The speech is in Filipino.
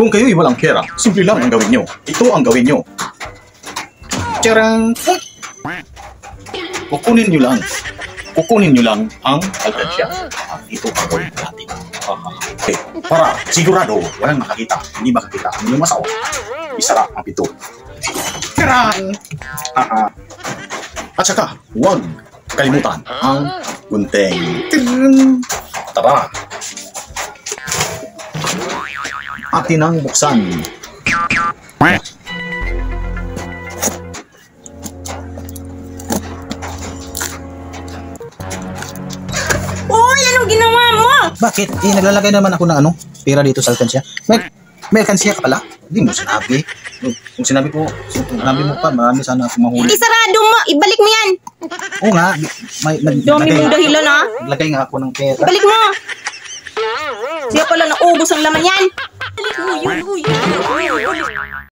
Kung kayo'y walang pera, simple lang ang gawin nyo. Ito ang gawin nyo. Tiyarang! Kukunin nyo lang ang alkansya. At ito ang gawin natin. Okay. Para sigurado, walang makakita. Hindi makakita ang inyong asawa. Isara ang pito. Tiyarang! At saka, huwag kalimutan ang gunting. Tara! Atin ang buksan. Uy, anong ginawa mo? Bakit? Naglalagay naman ako ng pera dito sa alkansya. May alkansya ka pala? Hindi mo sinabi. Kung sinabi mo pa, marami sana akong mahuli. Isarado mo, ibalik mo yan. Oo nga, Dami mong dahilan ha. naglagay nga ako ng pera. Ibalik mo. Siya pala naubos ang laman yan.